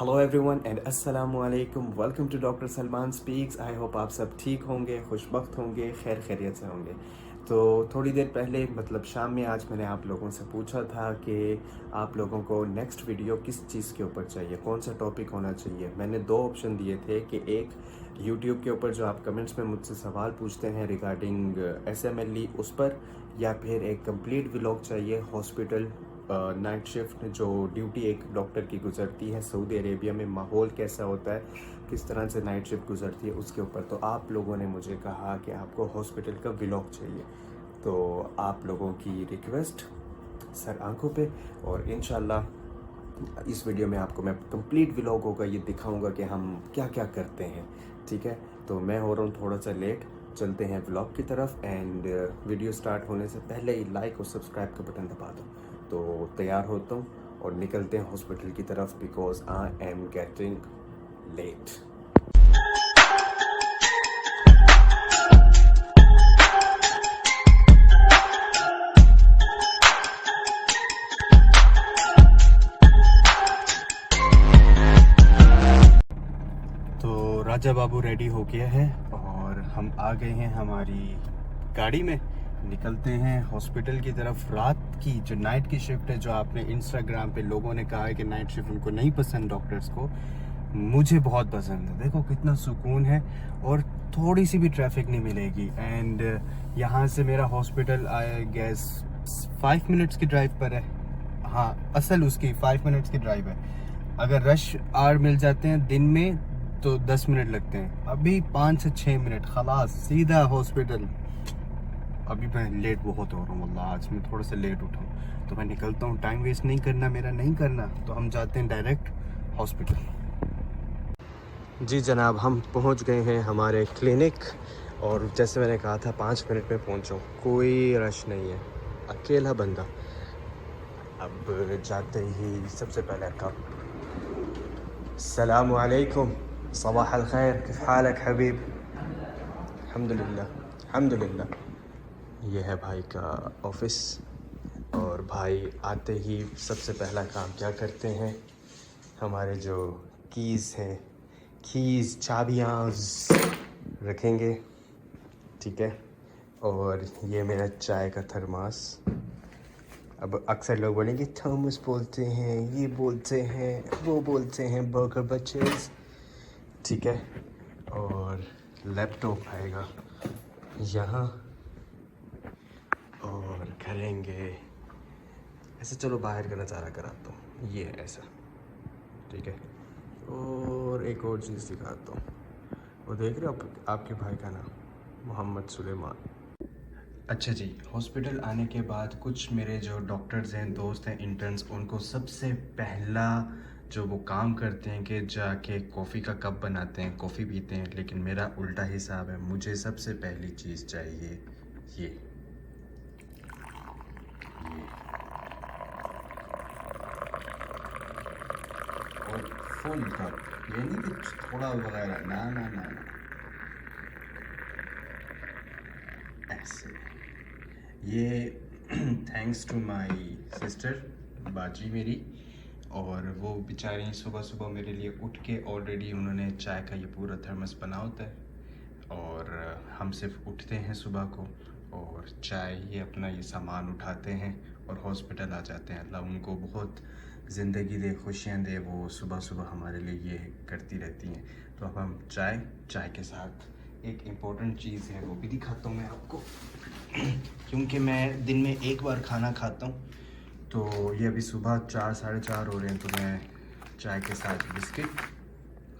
Hello everyone and अस्सलाम वालेकुम। Welcome to doctor Salman speaks. I hope आप सब ठीक होंगे, खुशबख्त होंगे, खैर खैरियत से होंगे। तो थोड़ी देर पहले मतलब शाम में आज मैंने आप लोगों से पूछा था कि आप लोगों को नेक्स्ट वीडियो किस चीज़ के ऊपर चाहिए, कौन सा टॉपिक होना चाहिए। मैंने दो ऑप्शन दिए थे कि एक यूट्यूब के ऊपर जो आप कमेंट्स में मुझसे सवाल पूछते हैं रिगार्डिंग SMLE उस पर, या फिर एक कंप्लीट व्लॉग चाहिए हॉस्पिटल नाइट शिफ्ट जो ड्यूटी एक डॉक्टर की गुजरती है सऊदी अरेबिया में, माहौल कैसा होता है, किस तरह से नाइट शिफ्ट गुजरती है उसके ऊपर। तो आप लोगों ने मुझे कहा कि आपको हॉस्पिटल का व्लॉग चाहिए, तो आप लोगों की रिक्वेस्ट सर आंखों पे, और इंशाल्लाह इस वीडियो में आपको मैं कंप्लीट व्लॉग होगा ये दिखाऊंगा कि हम क्या क्या करते हैं। ठीक है, तो मैं हो रहा हूँ थोड़ा सा लेट, चलते हैं व्लॉग की तरफ। एंड वीडियो स्टार्ट होने से पहले ही लाइक और सब्सक्राइब का बटन दबा दो। तो तैयार होता हूँ और निकलते हैं हॉस्पिटल की तरफ, because I am getting late. तो राजा बाबू रेडी हो गया है और हम आ गए हैं हमारी गाड़ी में, निकलते हैं हॉस्पिटल की तरफ। रात की जो नाइट की शिफ्ट है, जो आपने इंस्टाग्राम पे लोगों ने कहा है कि नाइट शिफ्ट उनको नहीं पसंद डॉक्टर्स को, मुझे बहुत पसंद है। देखो कितना सुकून है और थोड़ी सी भी ट्रैफिक नहीं मिलेगी। एंड यहाँ से मेरा हॉस्पिटल आई गेस 5 मिनट्स की ड्राइव पर है। हाँ, असल उसकी 5 मिनट्स की ड्राइव है। अगर रश आवर मिल जाते हैं दिन में तो 10 मिनट लगते हैं, अभी 5 से 6 मिनट खलास सीधा हॉस्पिटल। अभी मैं लेट बहुत हो रहा हूँ वल्लाह, आज मैं थोड़ा सा लेट उठा हूँ, तो मैं निकलता हूँ। टाइम वेस्ट नहीं करना मेरा, नहीं करना, तो हम जाते हैं डायरेक्ट हॉस्पिटल। जी जनाब, हम पहुँच गए हैं हमारे क्लिनिक, और जैसे मैंने कहा था 5 मिनट में पहुँचा हूँ। कोई रश नहीं है, अकेला बंदा। अब जाते ही सबसे पहले कप अस्सलामु अलैकुम, सबाह अल खैर, किफ हालक हबीब। अल्हम्दुलिल्लाह अल्हम्दुलिल्लाह। ये है भाई का ऑफिस, और भाई आते ही सबसे पहला काम क्या करते हैं, हमारे जो कीज़ हैं, कीज़ चाबियाँ रखेंगे। ठीक है, और ये मेरा चाय का थर्मास। अब अक्सर लोग बोलेंगे थर्मस बोलते हैं, ये बोलते हैं, वो बोलते हैं, बर्गर बचेस। ठीक है, और लैपटॉप आएगा यहाँ, और करेंगे ऐसे। चलो बाहर का नज़ारा कराता हूँ, ये है ऐसा। ठीक है, और एक और चीज़ दिखाता हूँ, वो देख रहे हो आपके भाई का नाम मोहम्मद सुलेमान। अच्छा जी, हॉस्पिटल आने के बाद कुछ मेरे जो डॉक्टर्स हैं, दोस्त हैं, इंटर्न्स, उनको सबसे पहला जो वो काम करते हैं कि जाके कॉफ़ी का कप बनाते हैं, कॉफ़ी पीते हैं। लेकिन मेरा उल्टा हिसाब है, मुझे सबसे पहली चीज़ चाहिए ये और फुल कप। ये नहीं कि थोड़ा वगैरह, ना ना ना ना, ऐसे। ये थैंक्स टू माय सिस्टर, बाजी मेरी, और वो बेचारी सुबह सुबह मेरे लिए उठ के ऑलरेडी उन्होंने चाय का ये पूरा थर्मस बना होता है, और हम सिर्फ उठते हैं सुबह को और चाय ये अपना ये सामान उठाते हैं और हॉस्पिटल आ जाते हैं। अल्लाह उनको बहुत ज़िंदगी दे, खुशियाँ दे, वो सुबह सुबह हमारे लिए ये करती रहती हैं। तो अब हम चाय के साथ एक इम्पोर्टेंट चीज़ है वो भी दिखाता हूँ मैं आपको, क्योंकि मैं दिन में एक बार खाना खाता हूँ। तो ये अभी सुबह 4 साढ़े 4 हो रहे हैं, तो मैं चाय के साथ बिस्किट,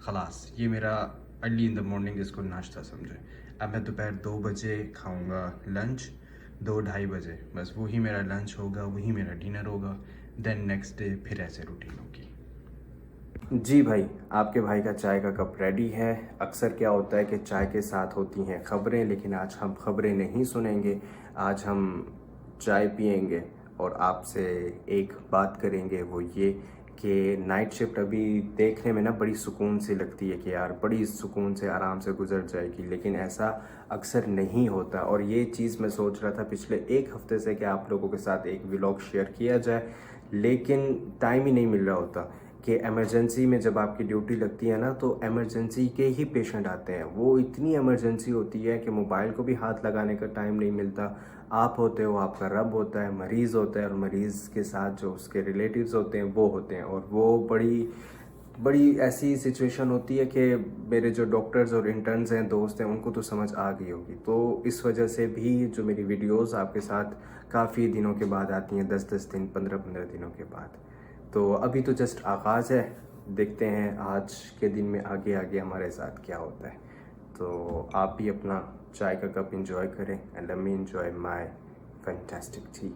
खलास ये मेरा अर्ली इन द मॉर्निंग, इसको नाश्ता समझे। अब मैं दोपहर 2 बजे खाऊंगा लंच, 2-2:30 बजे, बस वही मेरा लंच होगा, वही मेरा डिनर होगा। देन नेक्स्ट डे फिर ऐसे रूटीन होगी। जी भाई, आपके भाई का चाय का कप रेडी है। अक्सर क्या होता है कि चाय के साथ होती हैं ख़बरें, लेकिन आज हम ख़बरें नहीं सुनेंगे, आज हम चाय पियेंगे और आपसे एक बात करेंगे, वो ये कि नाइट शिफ्ट अभी देखने में ना बड़ी सुकून सी लगती है कि यार बड़ी सुकून से आराम से गुजर जाएगी, लेकिन ऐसा अक्सर नहीं होता। और ये चीज़ मैं सोच रहा था पिछले 1 हफ्ते से कि आप लोगों के साथ एक व्लॉग शेयर किया जाए, लेकिन टाइम ही नहीं मिल रहा होता। कि इमरजेंसी में जब आपकी ड्यूटी लगती है ना, तो इमरजेंसी के ही पेशेंट आते हैं। वो इतनी इमरजेंसी होती है कि मोबाइल को भी हाथ लगाने का टाइम नहीं मिलता। आप होते हो, आपका रब होता है, मरीज़ होता है, और मरीज़ के साथ जो उसके रिलेटिव्स होते हैं वो होते हैं। और वो बड़ी बड़ी ऐसी सिचुएशन होती है कि मेरे जो डॉक्टर्स और इंटर्न्स हैं, दोस्त हैं, उनको तो समझ आ गई होगी। तो इस वजह से भी जो मेरी वीडियोस आपके साथ काफ़ी दिनों के बाद आती हैं, 10-10 दिन, 15-15 दिनों के बाद। तो अभी तो जस्ट आगाज़ है, देखते हैं आज के दिन में आगे आगे हमारे साथ क्या होता है। तो आप भी अपना चाय का कप इंजॉय करें, and let me enjoy my fantastic T.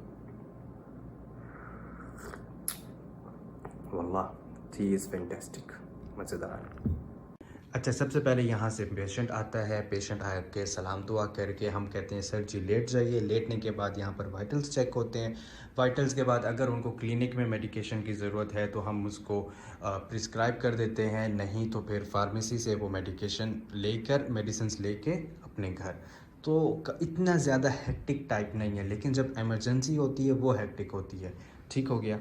Wallah T is fantastic, मज़ेदार। अच्छा, सबसे पहले यहाँ से पेशेंट आता है। पेशेंट आके सलाम दुआ करके हम कहते हैं सर जी लेट जाइए। लेटने के बाद यहाँ पर वाइटल्स चेक होते हैं। वाइटल्स के बाद अगर उनको क्लिनिक में मेडिकेशन की ज़रूरत है तो हम उसको प्रिस्क्राइब कर देते हैं, नहीं तो फिर फार्मेसी से वो मेडिकेशन लेकर मेडिसिन्स लेके अपने घर। तो इतना ज़्यादा हेक्टिक टाइप नहीं है, लेकिन जब इमरजेंसी होती है वो हेक्टिक होती है। ठीक हो गया।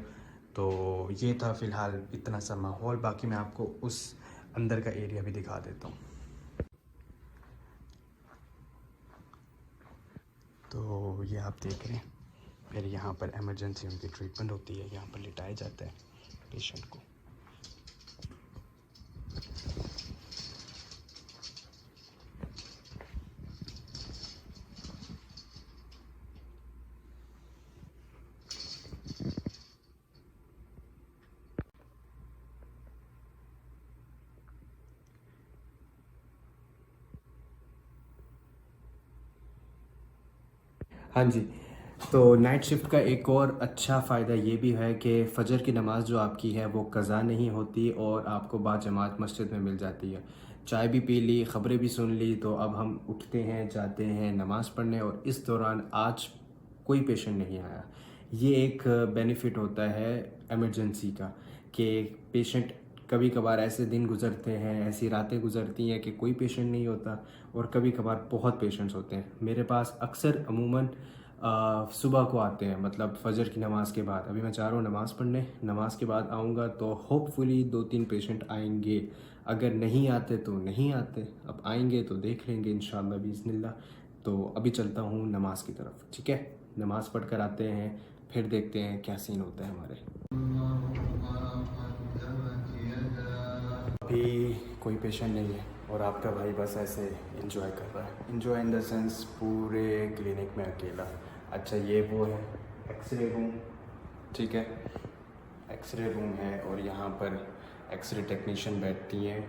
तो ये था फ़िलहाल इतना सा माहौल। बाकी मैं आपको उस अंदर का एरिया भी दिखा देता हूँ। तो ये आप देख रहे हैं, फिर यहाँ पर इमरजेंसी उनकी ट्रीटमेंट होती है। यहाँ पर लिटाया जाता है पेशेंट को। हाँ जी। तो नाइट शिफ्ट का एक और अच्छा फ़ायदा ये भी है कि फ़जर की नमाज़ जो आपकी है वो कज़ा नहीं होती और आपको बाजमात मस्जिद में मिल जाती है। चाय भी पी ली, ख़बरें भी सुन ली, तो अब हम उठते हैं, जाते हैं नमाज़ पढ़ने, और इस दौरान आज कोई पेशेंट नहीं आया। ये एक बेनिफिट होता है इमरजेंसी का, कि पेशेंट कभी कभार ऐसे दिन गुजरते हैं, ऐसी रातें गुजरती हैं कि कोई पेशेंट नहीं होता, और कभी कभार बहुत पेशेंट्स होते हैं। मेरे पास अक्सर अमूमन सुबह को आते हैं, मतलब फ़जर की नमाज़ के बाद। अभी मैं चाह रहा हूँ नमाज़ पढ़ने, नमाज़ के बाद आऊँगा तो होपफुली 2-3 पेशेंट आएंगे। अगर नहीं आते तो नहीं आते, अब आएंगे तो देख लेंगे इंशाल्लाह बिइज़्निल्लाह। तो अभी चलता हूँ नमाज़ की तरफ, ठीक है। नमाज़ पढ़ कर आते हैं, फिर देखते हैं क्या सीन होता है हमारे। अभी कोई पेशेंट नहीं है और आपका भाई बस ऐसे एंजॉय कर रहा है। एंजॉय इन द सेंस पूरे क्लिनिक में अकेला। अच्छा, ये वो है एक्सरे रूम, ठीक है। एक्सरे रूम है और यहाँ पर एक्सरे टेक्नीशियन बैठती हैं।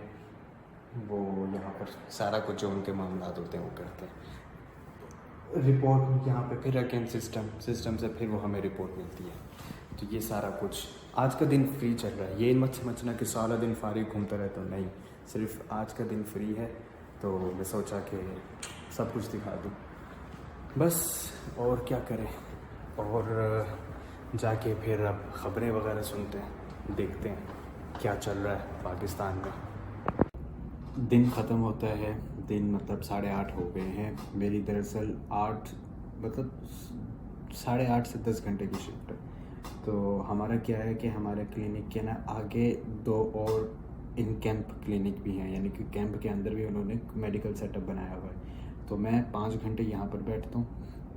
वो यहाँ पर सारा कुछ जो उनके मामलात होते हैं वो करते हैं। रिपोर्ट यहाँ पे फिर अगेन सिस्टम से फिर वो हमें रिपोर्ट मिलती है। तो ये सारा कुछ आज का दिन फ्री चल रहा है। ये मत समझना कि सारा दिन फारिग घूमता रहता हूँ, नहीं, सिर्फ आज का दिन फ्री है। तो मैं सोचा कि सब कुछ दिखा दूँ बस, और क्या करें। और जाके फिर अब ख़बरें वगैरह सुनते हैं, देखते हैं क्या चल रहा है पाकिस्तान में। दिन ख़त्म होता है, दिन मतलब 8:30 हो गए हैं। मेरी दरअसल 8 मतलब 8:30 से 10 घंटे की शिफ्ट है। तो हमारा क्या है कि हमारे क्लिनिक के ना आगे 2 और इन कैंप क्लिनिक भी हैं, यानी कि कैंप के अंदर भी उन्होंने मेडिकल सेटअप बनाया हुआ है। तो मैं 5 घंटे यहाँ पर बैठता हूँ,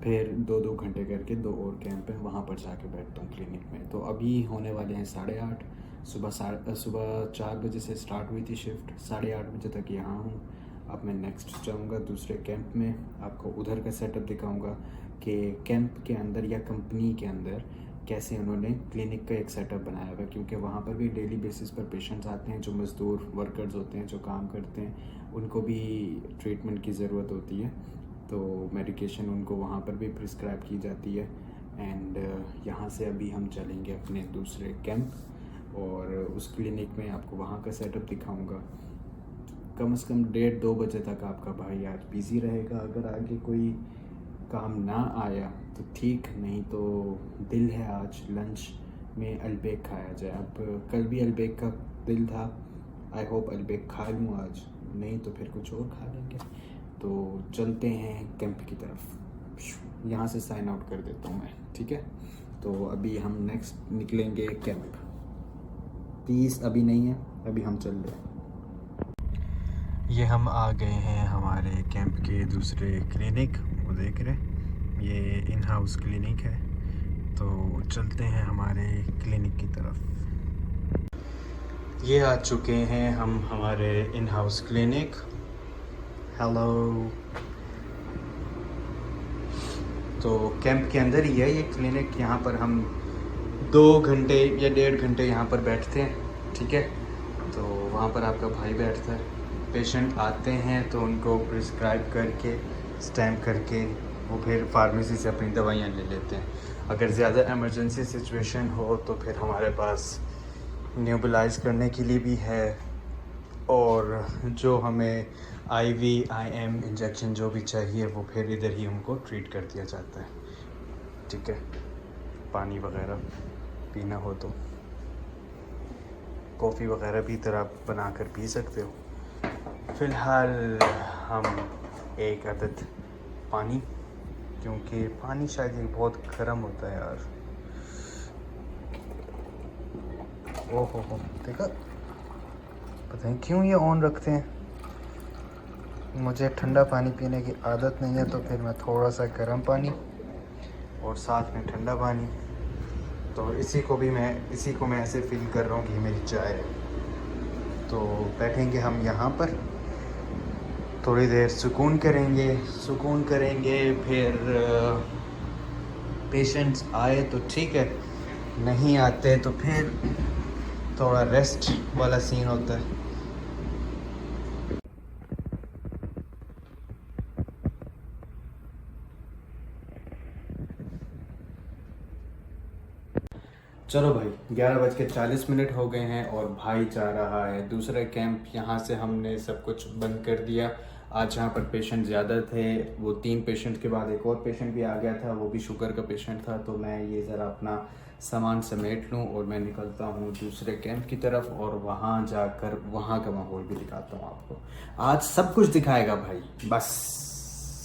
फिर 2-2 घंटे करके 2 और कैंप हैं, वहाँ पर जाके बैठता हूँ क्लिनिक में। तो अभी होने वाले हैं 8:30। सुबह 4 बजे से स्टार्ट हुई थी शिफ्ट, 8:30 बजे तक यहाँ हूँ। अब मैं नेक्स्ट जाऊँगा दूसरे कैंप में, आपको उधर का सेटअप दिखाऊँगा कि कैंप के अंदर या कंपनी के अंदर कैसे उन्होंने क्लिनिक का एक सेटअप बनाया हुआ है। क्योंकि वहाँ पर भी डेली बेसिस पर पेशेंट्स आते हैं, जो मज़दूर वर्कर्स होते हैं, जो काम करते हैं, उनको भी ट्रीटमेंट की ज़रूरत होती है। तो मेडिकेशन उनको वहाँ पर भी प्रिस्क्राइब की जाती है। एंड यहाँ से अभी हम चलेंगे अपने दूसरे कैंप, और उस क्लिनिक में आपको वहाँ का सेटअप दिखाऊंगा। कम से कम 1:30-2 बजे तक आपका भाई आज बिज़ी रहेगा। अगर आगे कोई काम ना आया तो ठीक, नहीं तो दिल है आज लंच में अलबेक खाया जाए। अब कल भी अलबेक का दिल था, आई होप अलबेक खा लूँ आज, नहीं तो फिर कुछ और खा लेंगे। तो चलते हैं कैंप की तरफ। यहाँ से साइन आउट कर देता हूँ मैं, ठीक है। तो अभी हम नेक्स्ट निकलेंगे कैंप। 30 अभी नहीं है, अभी हम चल रहे हैं। ये हम आ गए हैं हमारे कैंप के दूसरे क्लिनिक, वो देख रहे हैं, ये इन हाउस क्लिनिक है। तो चलते हैं हमारे क्लिनिक की तरफ। ये आ चुके हैं हम हमारे इन हाउस क्लिनिक। हेलो। तो कैंप के अंदर ही है ये क्लिनिक। यहाँ पर हम 2 घंटे या 1.5 घंटे यहाँ पर बैठते हैं, ठीक है। तो वहाँ पर आपका भाई बैठता है। पेशेंट आते हैं तो उनको प्रिस्क्राइब करके, स्टैम्प करके, वो फिर फार्मेसी से अपनी दवाइयाँ ले लेते हैं। अगर ज़्यादा इमरजेंसी सिचुएशन हो तो फिर हमारे पास न्यूबलाइज करने के लिए भी है, और जो हमें आईवी, आईएम इंजेक्शन जो भी चाहिए वो फिर इधर ही हमको ट्रीट कर दिया जाता है, ठीक है। पानी वगैरह पीना हो तो कॉफ़ी वगैरह भी इधर आप बना कर पी सकते हो। फ़िलहाल हम एक आदत पानी, क्योंकि पानी शायद ये बहुत गर्म होता है यार। ओहो देखा, पता नहीं क्यों ये ऑन रखते हैं। मुझे ठंडा पानी पीने की आदत नहीं है, तो फिर मैं थोड़ा सा गर्म पानी और साथ में ठंडा पानी। तो इसी को मैं ऐसे फील कर रहा हूँ कि मेरी चाय है। तो बैठेंगे हम यहाँ पर, थोड़ी देर सुकून करेंगे। फिर पेशेंट्स आए तो ठीक है, नहीं आते तो फिर थोड़ा रेस्ट वाला सीन होता है। चलो भाई, 11:40 हो गए हैं और भाई जा रहा है दूसरा कैंप। यहाँ से हमने सब कुछ बंद कर दिया। आज यहाँ पर पेशेंट ज़्यादा थे, वो 3 पेशेंट के बाद एक और पेशेंट भी आ गया था, वो भी शुगर का पेशेंट था। तो मैं ये ज़रा अपना सामान समेट लूँ और मैं निकलता हूँ दूसरे कैंप की तरफ, और वहाँ जाकर वहाँ का माहौल भी दिखाता हूँ आपको। आज सब कुछ दिखाएगा भाई, बस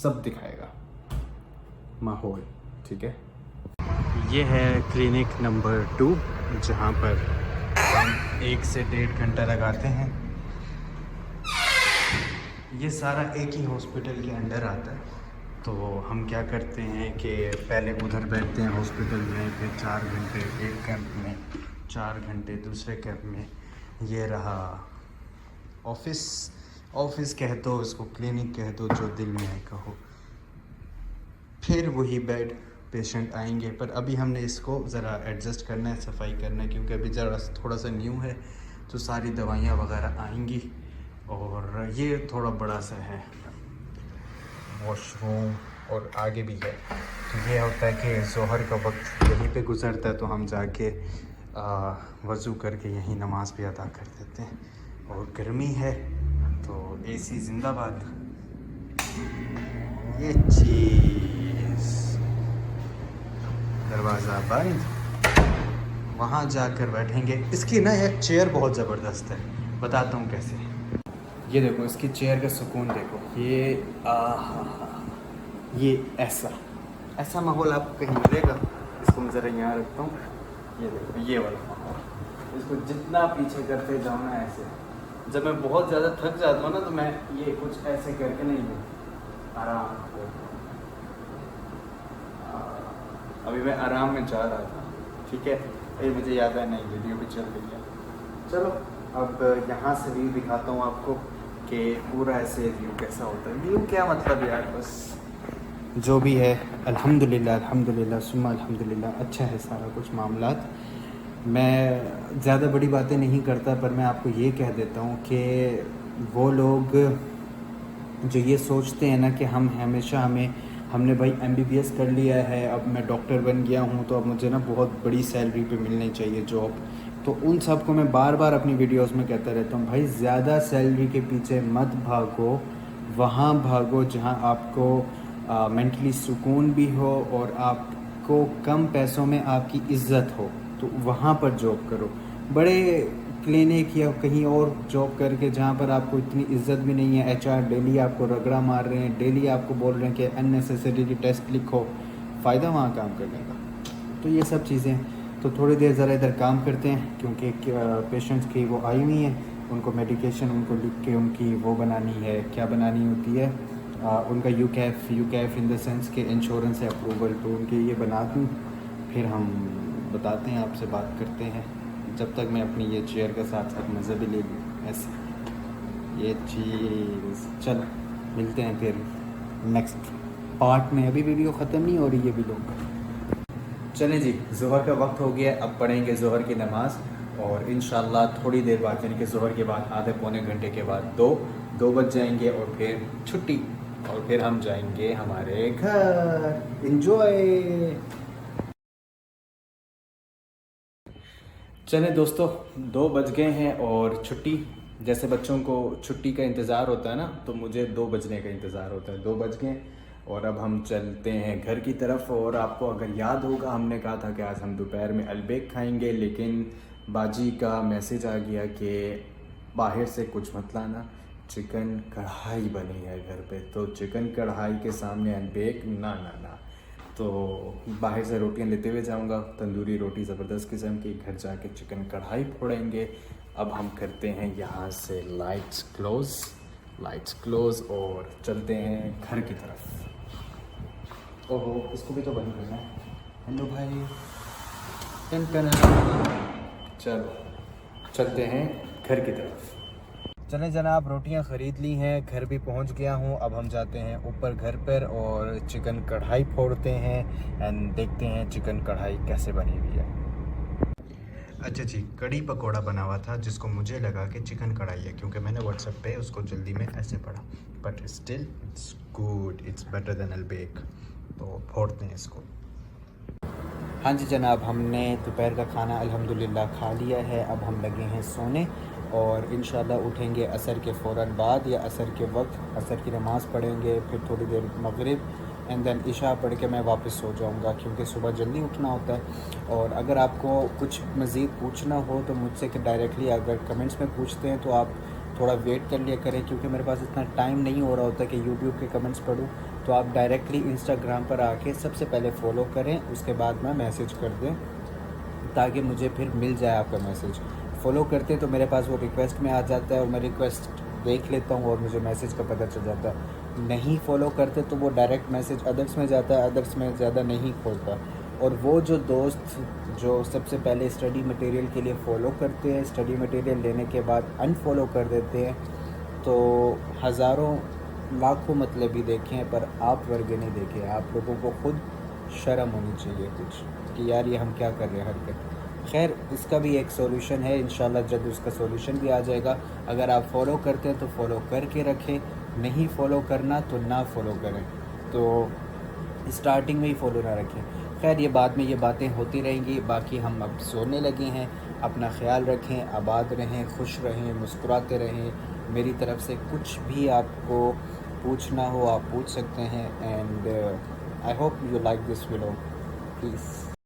सब दिखाएगा माहौल, ठीक है। ये है क्लिनिक नंबर 2, जहाँ पर हम 1 से 1.5 घंटा लगाते हैं। ये सारा एक ही हॉस्पिटल के अंडर आता है। तो हम क्या करते हैं कि पहले उधर बैठते हैं हॉस्पिटल में, फिर 4 घंटे एक कैंप में, 4 घंटे दूसरे कैंप में। ये रहा ऑफिस कह दो, इसको क्लिनिक कह दो, जो दिल में है कहो। फिर वही बेड, पेशेंट आएंगे। पर अभी हमने इसको ज़रा एडजस्ट करना है, सफाई करना है, क्योंकि अभी ज़रा थोड़ा सा न्यू है, तो सारी दवाइयाँ वगैरह आएंगी। और ये थोड़ा बड़ा सा है वॉशरूम, और आगे भी है। तो ये होता है कि ज़ोहर का वक्त यहीं पे गुज़रता है, तो हम जाके वज़ू करके यहीं नमाज़ भी अदा कर देते हैं। और गर्मी है तो एसी जिंदाबाद। ये चीज़, दरवाज़ा बंद, वहाँ जाकर बैठेंगे। इसकी ना एक चेयर बहुत ज़बरदस्त है, बताता हूँ कैसे। ये देखो इसकी चेयर का सुकून देखो, ये ऐसा माहौल आपको कहीं मिलेगा। इसको मैं ज़रा यहाँ रखता हूँ, ये देखो ये वाला माहौल। इसको जितना पीछे करते जाओ ना ऐसे, जब मैं बहुत ज़्यादा थक जाता हूँ ना, तो मैं ये कुछ ऐसे करके नहीं हूँ, आराम से। अभी मैं आराम में जा रहा था, ठीक है। ये मुझे याद है, नहीं वीडियो भी चल रही है। चलो अब यहाँ से व्यू दिखाता हूँ आपको कि पूरा ऐसे व्यू कैसा होता है। व्यू क्या मतलब यार, बस जो भी है अल्हम्दुलिल्लाह सुम्मा अल्हम्दुलिल्लाह, अच्छा है सारा कुछ मामलात। मैं ज़्यादा बड़ी बातें नहीं करता, पर मैं आपको ये कह देता हूँ कि वो लोग जो ये सोचते हैं ना कि हमने भाई MBBS कर लिया है, अब मैं डॉक्टर बन गया हूँ, तो अब मुझे ना बहुत बड़ी सैलरी पे मिलनी चाहिए जॉब। तो उन सब को मैं बार बार अपनी वीडियोस में कहता रहता हूँ, भाई ज़्यादा सैलरी के पीछे मत भागो, वहाँ भागो जहाँ आपको मेंटली सुकून भी हो और आपको कम पैसों में आपकी इज़्ज़त हो, तो वहाँ पर जॉब करो। बड़े क्लिनिक या कहीं और जॉब करके जहाँ पर आपको इतनी इज्जत भी नहीं है, HR डेली आपको रगड़ा मार रहे हैं, डेली आपको बोल रहे हैं कि अननेसेसरीली टेस्ट लिखो, फ़ायदा वहाँ काम करने का। तो ये सब चीज़ें तो थोड़ी देर ज़रा इधर काम करते हैं, क्योंकि पेशेंट्स की वो आई हुई हैं, उनको मेडिकेशन उनको लिख के उनकी वो बनानी है, क्या बनानी होती है, उनका यूकैफ इन द सेंस के इंश्योरेंस है अप्रूवल, तो उनके ये बना दूँ, फिर हम बताते हैं, आपसे बात करते हैं। जब तक मैं अपनी ये चेयर के साथ साथ मज़े भी ले लूँ ऐसे ये चीज़। चल मिलते हैं फिर नेक्स्ट पार्ट में। अभी वीडियो ख़त्म नहीं हो रही है भी लोग। चलें जी, ज़ोहर का वक्त हो गया, अब पढ़ेंगे ज़ोहर की नमाज़ और इंशाल्लाह थोड़ी देर बाद यानी कि ज़ोहर के बाद आधे पौने घंटे के बाद दो बज जाएंगे और फिर छुट्टी और फिर हम जाएंगे हमारे घर। इंजॉय। चलें दोस्तों, 2 बज गए हैं और छुट्टी, जैसे बच्चों को छुट्टी का इंतज़ार होता है ना, तो मुझे 2 बजने का इंतज़ार होता है। 2 बज गए और अब हम चलते हैं घर की तरफ। और आपको अगर याद होगा, हमने कहा था कि आज हम दोपहर में अलबेक खाएंगे, लेकिन बाजी का मैसेज आ गया कि बाहर से कुछ मत लाना, चिकन कढ़ाई बनी है घर पे, तो चिकन कढ़ाई के सामने अलबेक ना ना ना। तो बाहर से रोटियां लेते हुए जाऊंगा, तंदूरी रोटी ज़बरदस्त किस्म की, घर जाके चिकन कढ़ाई फोड़ेंगे। अब हम करते हैं यहाँ से लाइट्स क्लोज़ और चलते हैं घर की तरफ। ओहो, इसको भी तो बंद करना है। हेलो भाई, टन चलो चलते हैं घर की तरफ। चलें जनाब, रोटियां ख़रीद ली हैं, घर भी पहुंच गया हूं। अब हम जाते हैं ऊपर घर पर और चिकन कढ़ाई फोड़ते हैं एंड देखते हैं चिकन कढ़ाई कैसे बनी हुई है। अच्छा जी, कड़ी पकोड़ा बना हुआ था जिसको मुझे लगा कि चिकन कढ़ाई है, क्योंकि मैंने व्हाट्सएप पे उसको जल्दी में ऐसे पढ़ा, but still it's good, it's better than Al Baik. तो फोड़ते हैं इसको। हाँ जी जनाब, हमने दोपहर का खाना अल्हम्दुलिल्लाह खा लिया है। अब हम लगे हैं सोने और इंशाल्लाह उठेंगे असर के फ़ौरन बाद या असर के वक्त, असर की नमाज़ पढ़ेंगे, फिर थोड़ी देर मगरिब एंड देन इशा पढ़ के मैं वापस सो जाऊंगा, क्योंकि सुबह जल्दी उठना होता है। और अगर आपको कुछ मज़ीद पूछना हो तो मुझसे डायरेक्टली अगर कमेंट्स में पूछते हैं तो आप थोड़ा वेट कर लिया करें, क्योंकि मेरे पास इतना टाइम नहीं हो रहा होता कि यूट्यूब के कमेंट्स पढूं। तो आप डायरेक्टली इंस्टाग्राम पर आके सबसे पहले फ़ॉलो करें, उसके बाद मैं मैसेज कर दें ताकि मुझे फिर मिल जाए आपका मैसेज। फ़ॉलो करते तो मेरे पास वो रिक्वेस्ट में आ जाता है और मैं रिक्वेस्ट देख लेता हूँ और मुझे मैसेज का पता चल जाता है। नहीं फॉलो करते तो वो डायरेक्ट मैसेज अदर्स में जाता है, अदर्स में ज़्यादा नहीं खोलता। और वो जो दोस्त जो सबसे पहले स्टडी मटेरियल के लिए फ़ॉलो करते हैं, स्टडी मटेरियल लेने के बाद अनफॉलो कर देते हैं, तो हज़ारों लाखों मतलब ही देखे हैं पर आप वर्गे नहीं देखे। आप लोगों को खुद शर्म होनी चाहिए कुछ कि यार ये हम क्या कर रहे हैं हरकत। खैर, इसका भी एक सॉल्यूशन है, इंशाल्लाह जल्द उसका सॉल्यूशन भी आ जाएगा। अगर आप फॉलो करते हैं तो फॉलो करके रखें, नहीं फॉलो करना तो ना फॉलो करें, तो स्टार्टिंग में ही फॉलो ना रखें। खैर, ये बाद में ये बातें होती रहेंगी। बाकी हम अब सोने लगे हैं। अपना ख्याल रखें, आबाद रहें, खुश रहें, मुस्कुराते रहें। मेरी तरफ से कुछ भी आपको पूछना हो आप पूछ सकते हैं and I hope you like this video. Please